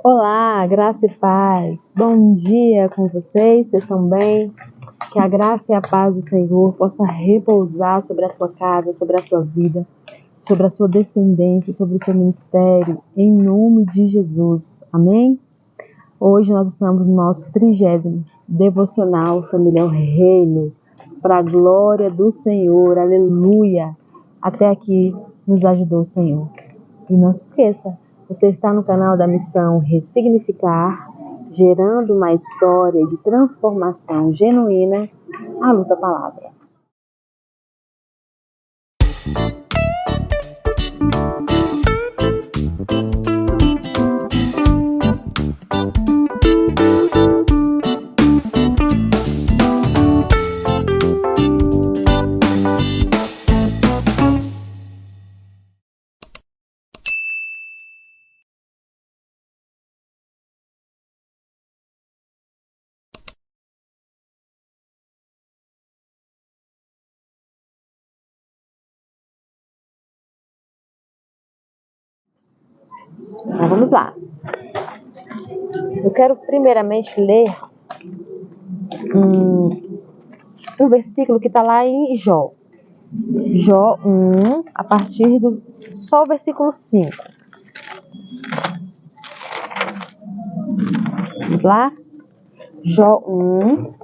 Olá, graça e paz. Bom dia com vocês. Vocês estão bem? Que a graça e a paz do Senhor possa repousar sobre a sua casa, sobre a sua vida, sobre a sua descendência, sobre o seu ministério, em nome de Jesus. Amém? Hoje nós estamos no nosso 30º devocional Família ao Reino, para a glória do Senhor. Aleluia! Até aqui nos ajudou o Senhor. E não se esqueça, você está no canal da Missão Ressignificar, gerando uma história de transformação genuína à luz da palavra. Então vamos lá. Eu quero primeiramente ler um versículo que está lá em Jó. Jó 1, a partir do só o versículo 5. Vamos lá? Jó 1.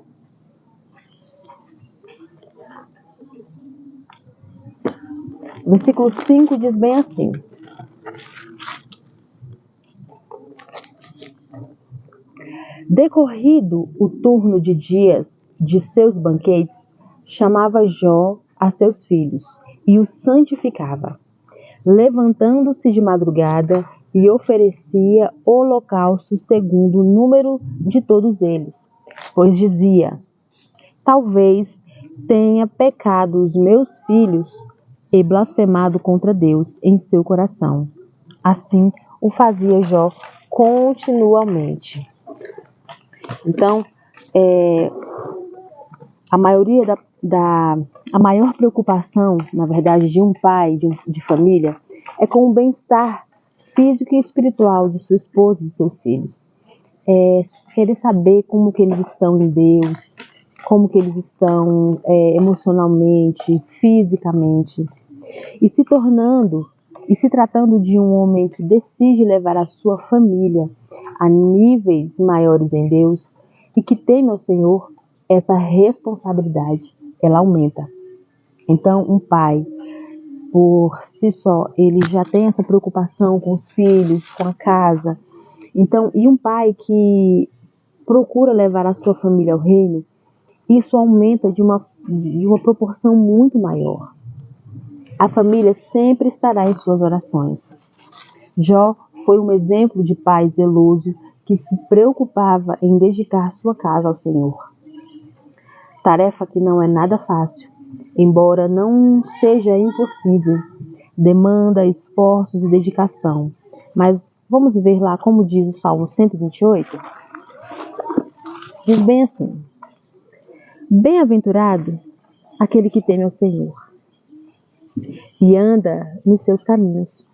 Versículo 5 diz bem assim: Decorrido o turno de dias de seus banquetes, chamava Jó a seus filhos e os santificava, levantando-se de madrugada e oferecia holocausto segundo o número de todos eles, pois dizia: talvez tenha pecado os meus filhos e blasfemado contra Deus em seu coração. Assim o fazia Jó continuamente. Então, a maior preocupação, na verdade, de um pai, de família, é com o bem-estar físico e espiritual de sua esposa e de seus filhos. Querer saber como que eles estão em Deus, como que eles estão emocionalmente, fisicamente. E se tratando de um homem que decide levar a sua família a níveis maiores em Deus e que teme ao Senhor, essa responsabilidade, ela aumenta. Então, um pai, por si só, ele já tem essa preocupação com os filhos, com a casa. Então, e um pai que procura levar a sua família ao reino, isso aumenta de uma proporção muito maior. A família sempre estará em suas orações. Jó foi um exemplo de pai zeloso que se preocupava em dedicar sua casa ao Senhor. Tarefa que não é nada fácil, embora não seja impossível, demanda esforços e dedicação. Mas vamos ver lá como diz o Salmo 128? Diz bem assim: Bem-aventurado aquele que teme ao Senhor e anda nos seus caminhos.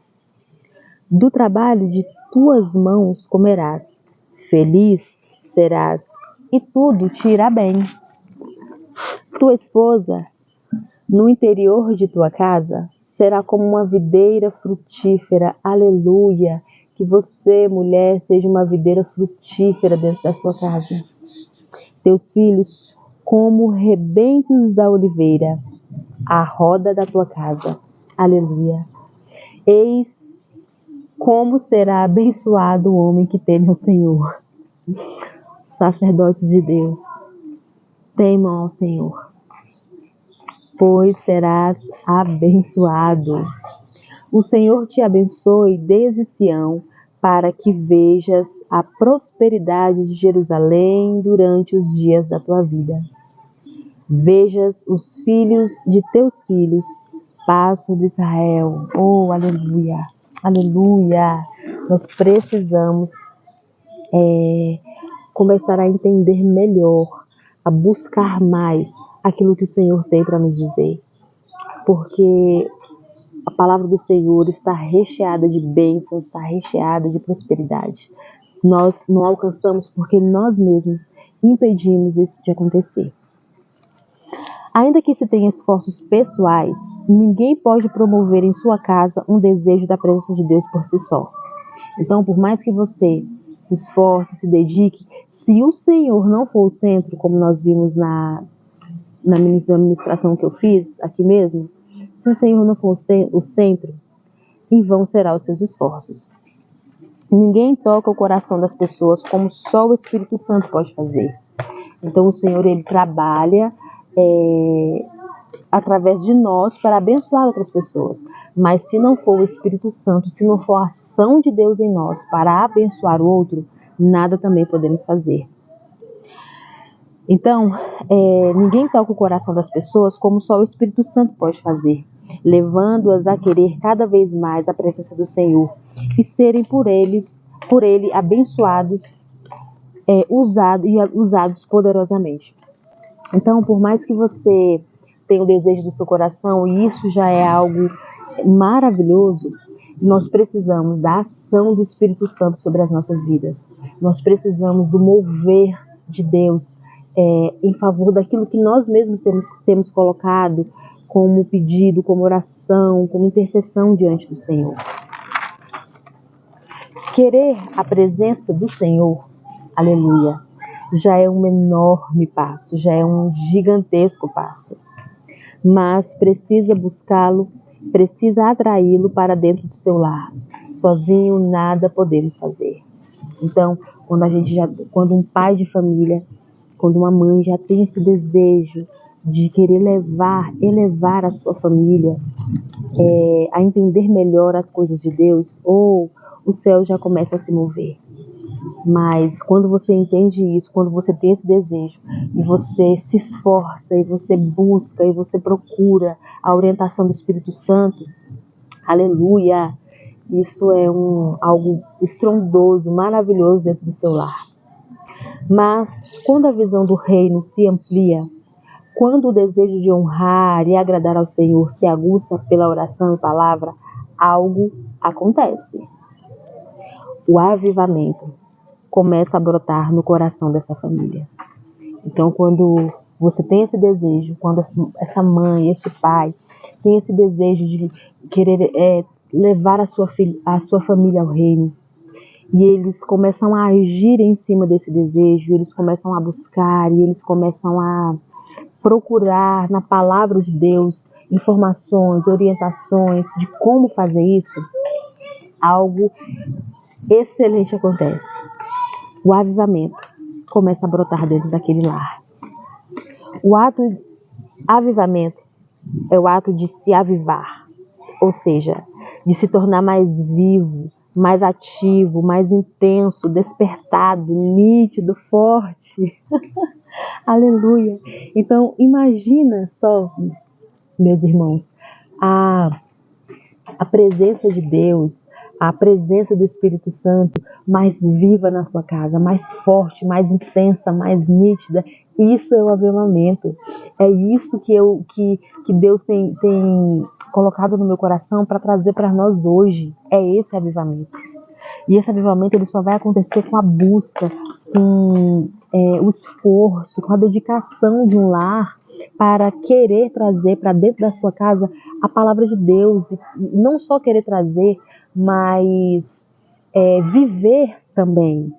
Do trabalho de tuas mãos comerás, feliz serás e tudo te irá bem. Tua esposa, no interior de tua casa, será como uma videira frutífera. Aleluia! Que você, mulher, seja uma videira frutífera dentro da sua casa. Teus filhos, como rebentos da oliveira, à roda da tua casa. Aleluia! Eis como será abençoado o homem que teme ao Senhor. Sacerdotes de Deus, temam ao Senhor, pois serás abençoado. O Senhor te abençoe desde Sião, para que vejas a prosperidade de Jerusalém durante os dias da tua vida. Vejas os filhos de teus filhos, paz sobre Israel. Oh, aleluia, aleluia. Nós precisamos começar a entender melhor, a buscar mais aquilo que o Senhor tem para nos dizer. Porque a palavra do Senhor está recheada de bênçãos, está recheada de prosperidade. Nós não alcançamos porque nós mesmos impedimos isso de acontecer. Ainda que se tenha esforços pessoais, ninguém pode promover em sua casa um desejo da presença de Deus por si só. Então, por mais que você se esforce, se dedique, se o Senhor não for o centro, como nós vimos na ministração que eu fiz aqui mesmo, se o Senhor não for o centro, em vão serão os seus esforços. Ninguém toca o coração das pessoas como só o Espírito Santo pode fazer. Então, o Senhor, ele trabalha através de nós para abençoar outras pessoas. Mas se não for o Espírito Santo, se não for a ação de Deus em nós para abençoar o outro, nada também podemos fazer. Então, ninguém toca o coração das pessoas como só o Espírito Santo pode fazer, levando-as a querer cada vez mais a presença do Senhor e serem por ele abençoados, usados poderosamente. Então, por mais que você tenha o desejo do seu coração, e isso já é algo maravilhoso, nós precisamos da ação do Espírito Santo sobre as nossas vidas. Nós precisamos do mover de Deus em favor daquilo que nós mesmos temos colocado como pedido, como oração, como intercessão diante do Senhor. Querer a presença do Senhor, aleluia, já é um enorme passo, já é um gigantesco passo. Mas precisa buscá-lo, precisa atraí-lo para dentro do seu lar. Sozinho nada podemos fazer. Então, quando um pai de família, quando uma mãe já tem esse desejo de querer elevar a sua família a entender melhor as coisas de Deus, o céu já começa a se mover. Mas quando você entende isso, quando você tem esse desejo e você se esforça e você busca e você procura a orientação do Espírito Santo, aleluia, isso é algo estrondoso, maravilhoso dentro do seu lar. Mas quando a visão do reino se amplia, quando o desejo de honrar e agradar ao Senhor se aguça pela oração e palavra, algo acontece. O avivamento começa a brotar no coração dessa família. Então, quando você tem esse desejo, quando essa mãe, esse pai tem esse desejo de querer levar a sua família ao reino, e eles começam a agir em cima desse desejo, eles começam a buscar, e eles começam a procurar na palavra de Deus informações, orientações de como fazer isso, algo excelente acontece. O avivamento começa a brotar dentro daquele lar. O avivamento é o ato de se avivar, ou seja, de se tornar mais vivo, mais ativo, mais intenso, despertado, nítido, forte. Aleluia! Então, imagina só, meus irmãos, a presença de Deus, a presença do Espírito Santo mais viva na sua casa, mais forte, mais intensa, mais nítida. Isso é o avivamento. É isso que Deus tem colocado no meu coração para trazer para nós hoje. É esse avivamento. E esse avivamento ele só vai acontecer com a busca, com o esforço, com a dedicação de um lar para querer trazer para dentro da sua casa a palavra de Deus. E não só querer trazer, mas viver também.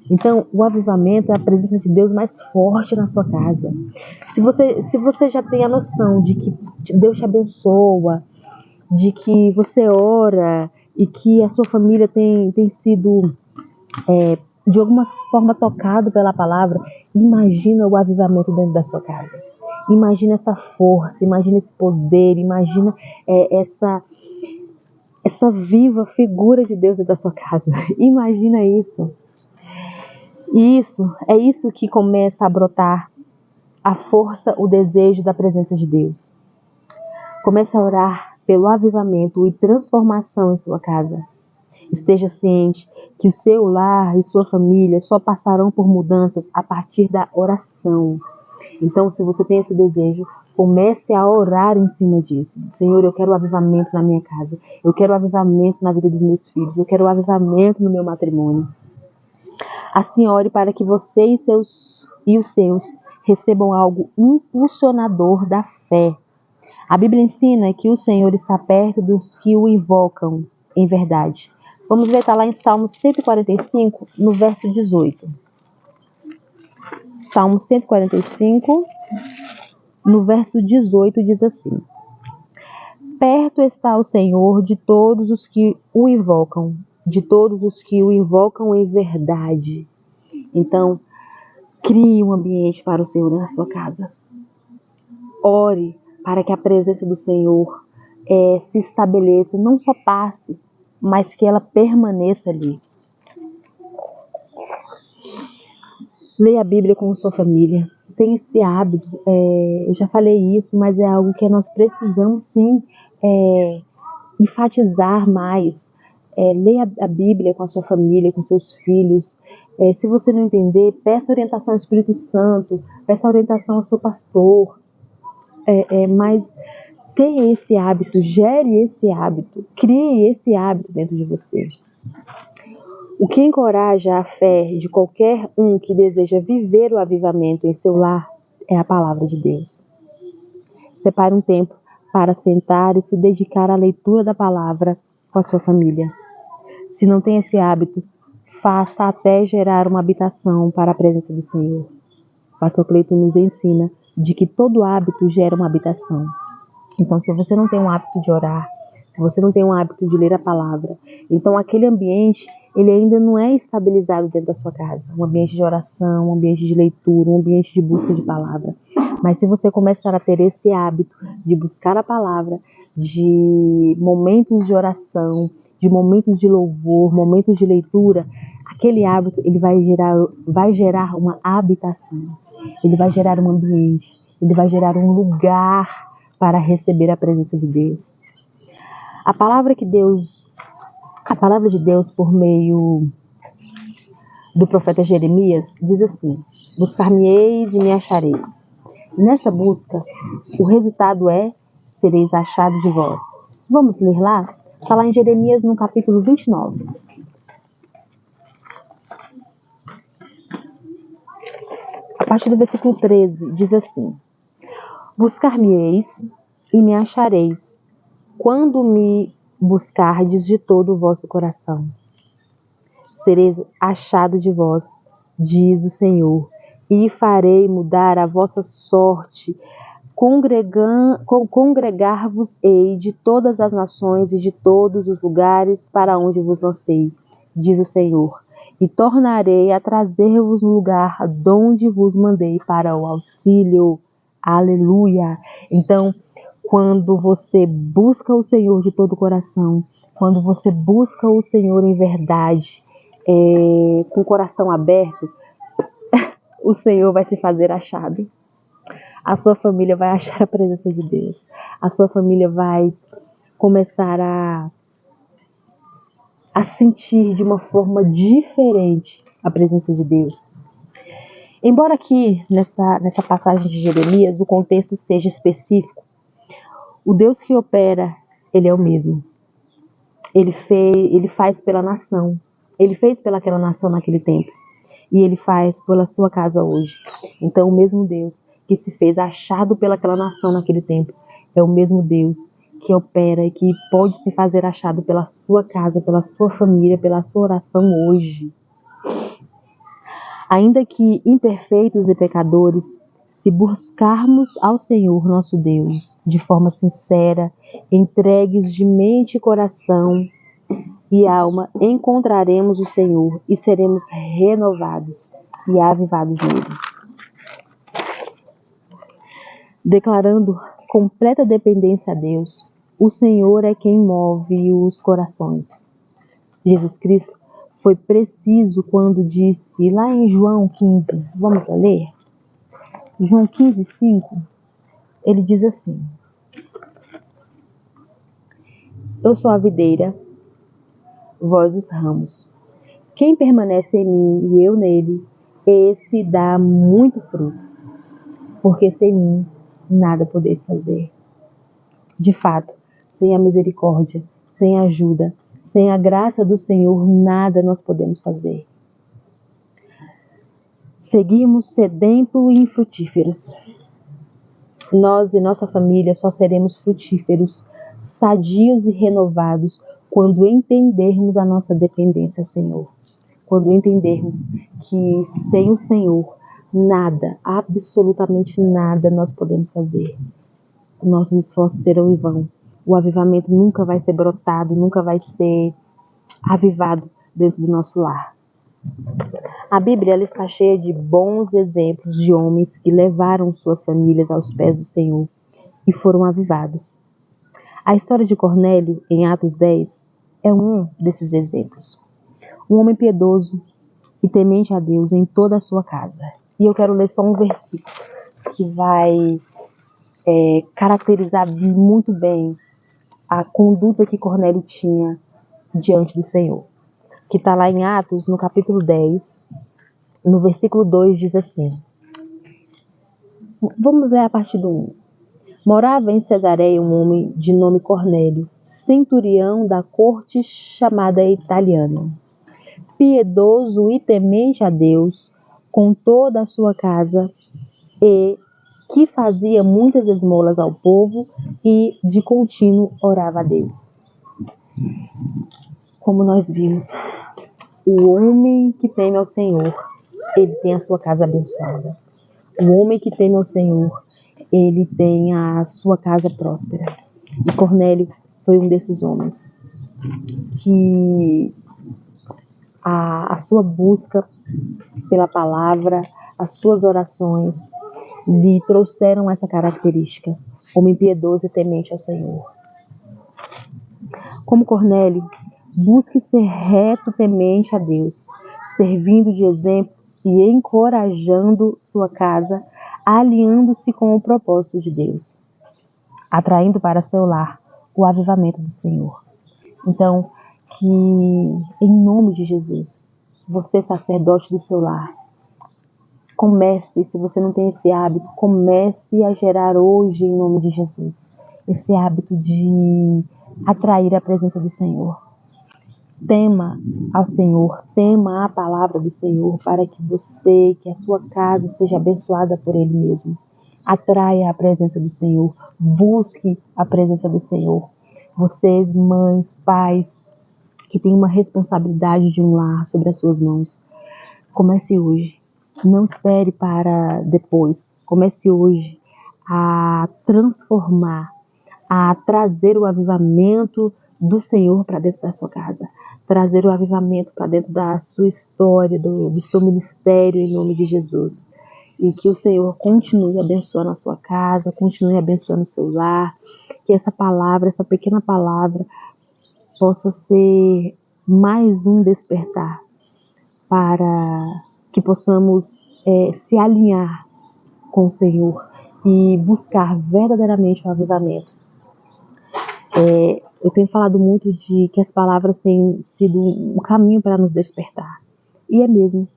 Então, o avivamento é a presença de Deus mais forte na sua casa. Se você já tem a noção de que Deus te abençoa, de que você ora e que a sua família tem sido de alguma forma tocado pela palavra, imagina o avivamento dentro da sua casa. Imagina essa força, imagina esse poder, imagina essa viva figura de Deus dentro da sua casa. Imagina isso. E é isso que começa a brotar a força, o desejo da presença de Deus. Comece a orar pelo avivamento e transformação em sua casa. Esteja ciente que o seu lar e sua família só passarão por mudanças a partir da oração. Então, se você tem esse desejo, comece a orar em cima disso. Senhor, eu quero o avivamento na minha casa. Eu quero o avivamento na vida dos meus filhos. Eu quero o avivamento no meu matrimônio. Assim, ore para que você e os seus recebam algo impulsionador da fé. A Bíblia ensina que o Senhor está perto dos que o invocam em verdade. Vamos ver, está lá em Salmo 145, no verso 18. Salmo 145, no verso 18, diz assim: perto está o Senhor de todos os que o invocam, de todos os que o invocam em verdade. Então, crie um ambiente para o Senhor na sua casa. Ore para que a presença do Senhor se estabeleça, não só passe, mas que ela permaneça ali. Leia a Bíblia com sua família. Tenha esse hábito. Eu já falei isso, mas é algo que nós precisamos sim enfatizar mais. Leia a Bíblia com a sua família, com seus filhos. Se você não entender, peça orientação ao Espírito Santo, peça orientação ao seu pastor. Mas tenha esse hábito, gere esse hábito, crie esse hábito dentro de você. O que encoraja a fé de qualquer um que deseja viver o avivamento em seu lar é a palavra de Deus. Separe um tempo para sentar e se dedicar à leitura da palavra com a sua família. Se não tem esse hábito, faça até gerar uma habitação para a presença do Senhor. O pastor Cleiton nos ensina de que todo hábito gera uma habitação. Então, se você não tem um hábito de orar, se você não tem um hábito de ler a palavra, então aquele ambiente, ele ainda não é estabilizado dentro da sua casa. Um ambiente de oração, um ambiente de leitura, um ambiente de busca de palavra. Mas se você começar a ter esse hábito de buscar a palavra, de momentos de oração, de momentos de louvor, momentos de leitura, aquele hábito ele vai gerar uma habitação. Ele vai gerar um ambiente, ele vai gerar um lugar para receber a presença de Deus. A palavra de Deus por meio do profeta Jeremias diz assim: buscar-me-eis e me achareis. Nessa busca, o resultado sereis achados de vós. Vamos ler lá? Está lá em Jeremias no capítulo 29. A partir do versículo 13, diz assim: buscar-me-eis e me achareis, quando me buscardes de todo o vosso coração. Sereis achado de vós, diz o Senhor, e farei mudar a vossa sorte. Congregar-vos-ei de todas as nações e de todos os lugares para onde vos lancei, diz o Senhor, e tornarei a trazer-vos no lugar donde vos mandei para o auxílio. Aleluia! Então, quando você busca o Senhor de todo o coração, quando você busca o Senhor em verdade, com o coração aberto, o Senhor vai se fazer achado. A sua família vai achar a presença de Deus. A sua família vai começar a sentir de uma forma diferente a presença de Deus. Embora aqui, nessa passagem de Jeremias, o contexto seja específico, o Deus que opera, Ele é o mesmo. Ele faz pela nação. Ele fez pelaquela nação naquele tempo. E Ele faz pela sua casa hoje. Então, o mesmo Deus que se fez achado pelaquela nação naquele tempo é o mesmo Deus que opera e que pode se fazer achado pela sua casa, pela sua família, pela sua oração hoje. Ainda que imperfeitos e pecadores, se buscarmos ao Senhor nosso Deus de forma sincera, entregues de mente e coração e alma, encontraremos o Senhor e seremos renovados e avivados nele. Declarando completa dependência a Deus, o Senhor é quem move os corações. Jesus Cristo foi preciso quando disse lá em João 15, vamos ler? João 15, 5, ele diz assim: eu sou a videira, vós os ramos. Quem permanece em mim e eu nele, esse dá muito fruto, porque sem mim nada podeis fazer. De fato, sem a misericórdia, sem a ajuda, sem a graça do Senhor, nada nós podemos fazer. seguirmos sedento e infrutíferos. Nós e nossa família só seremos frutíferos, sadios e renovados quando entendermos a nossa dependência ao Senhor. Quando entendermos que sem o Senhor, nada, absolutamente nada nós podemos fazer. Nossos esforços serão em vão. O avivamento nunca vai ser brotado, nunca vai ser avivado dentro do nosso lar. A Bíblia ela está cheia de bons exemplos de homens que levaram suas famílias aos pés do Senhor e foram avivados. A história de Cornélio, em Atos 10, é um desses exemplos. Um homem piedoso e temente a Deus em toda a sua casa. E eu quero ler só um versículo que vai caracterizar muito bem a conduta que Cornélio tinha diante do Senhor. Que está lá em Atos, no capítulo 10, no versículo 2, diz assim. Vamos ler a partir do 1. Morava em Cesareia um homem de nome Cornélio, centurião da corte chamada italiana. Piedoso e temente a Deus, com toda a sua casa, e que fazia muitas esmolas ao povo e de contínuo orava a Deus. Como nós vimos, o homem que teme ao Senhor, ele tem a sua casa abençoada. O homem que teme ao Senhor, ele tem a sua casa próspera. E Cornélio foi um desses homens que a sua busca pela palavra, as suas orações lhe trouxeram essa característica, homem piedoso e temente ao Senhor. Como Cornélio, busque ser reto, temente a Deus, servindo de exemplo e encorajando sua casa, alinhando-se com o propósito de Deus, atraindo para seu lar o avivamento do Senhor. Então, que em nome de Jesus, você sacerdote do seu lar, comece, se você não tem esse hábito, comece a gerar hoje em nome de Jesus, esse hábito de atrair a presença do Senhor. Tema ao Senhor, tema a palavra do Senhor para que você, que a sua casa seja abençoada por Ele mesmo. Atraia a presença do Senhor, busque a presença do Senhor. Vocês, mães, pais, que têm uma responsabilidade de um lar sobre as suas mãos, comece hoje. Não espere para depois. Comece hoje a transformar, a trazer o avivamento do Senhor para dentro da sua casa. Trazer o avivamento para dentro da sua história, do seu ministério, em nome de Jesus. E que o Senhor continue abençoando a sua casa, continue abençoando o seu lar. Que essa palavra, essa pequena palavra, possa ser mais um despertar para que possamos se alinhar com o Senhor e buscar verdadeiramente o avivamento. Eu tenho falado muito de que as palavras têm sido um caminho para nos despertar. E é mesmo.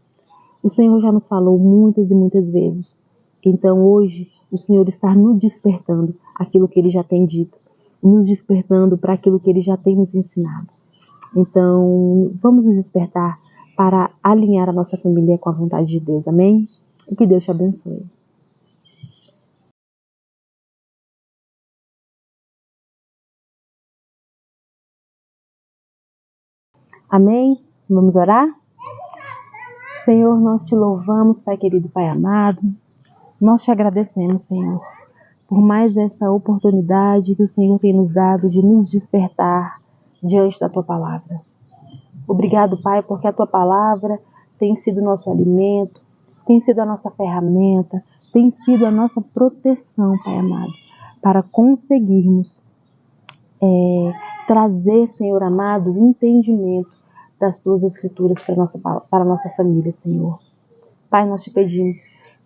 O Senhor já nos falou muitas e muitas vezes. Então hoje o Senhor está nos despertando aquilo que Ele já tem dito. Nos despertando para aquilo que Ele já tem nos ensinado. Então vamos nos despertar para alinhar a nossa família com a vontade de Deus. Amém? E que Deus te abençoe. Amém? Vamos orar? Senhor, nós te louvamos, Pai querido, Pai amado. Nós te agradecemos, Senhor, por mais essa oportunidade que o Senhor tem nos dado de nos despertar diante da Tua palavra. Obrigado, Pai, porque a Tua palavra tem sido nosso alimento, tem sido a nossa ferramenta, tem sido a nossa proteção, Pai amado, para conseguirmos trazer, Senhor amado, o entendimento das Tuas Escrituras para a nossa família, Senhor. Pai, nós te pedimos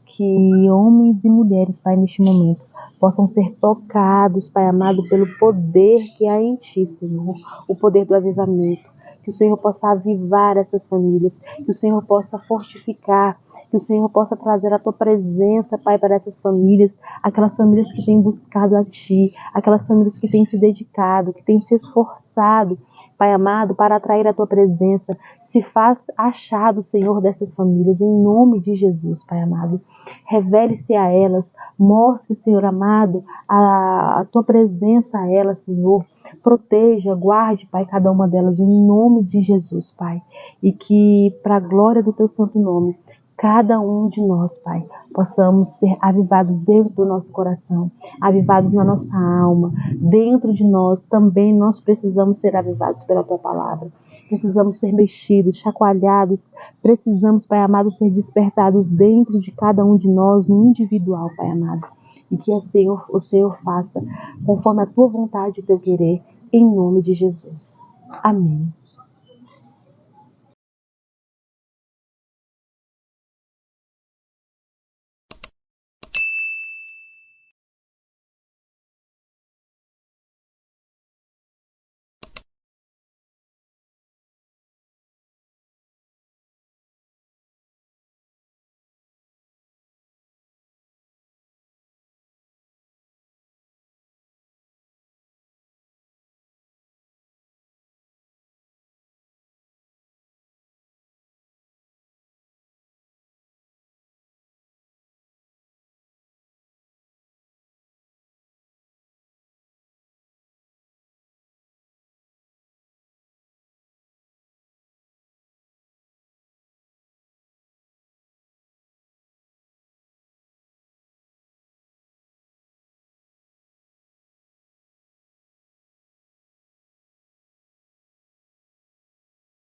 que homens e mulheres, Pai, neste momento, possam ser tocados, Pai amado, pelo poder que há em Ti, Senhor, o poder do avivamento. Que o Senhor possa avivar essas famílias, que o Senhor possa fortificar, que o Senhor possa trazer a Tua presença, Pai, para essas famílias, aquelas famílias que têm buscado a Ti, aquelas famílias que têm se dedicado, que têm se esforçado Pai amado, para atrair a Tua presença. Se faz achado, Senhor, dessas famílias, em nome de Jesus, Pai amado. Revele-se a elas, mostre, Senhor amado, a Tua presença a elas, Senhor. Proteja, guarde, Pai, cada uma delas, em nome de Jesus, Pai. E que, para a glória do Teu santo nome, cada um de nós, Pai, possamos ser avivados dentro do nosso coração, avivados na nossa alma, dentro de nós também nós precisamos ser avivados pela Tua palavra. Precisamos ser mexidos, chacoalhados, precisamos, Pai amado, ser despertados dentro de cada um de nós, no individual, Pai amado. E que o Senhor faça conforme a Tua vontade e o Teu querer, em nome de Jesus. Amém.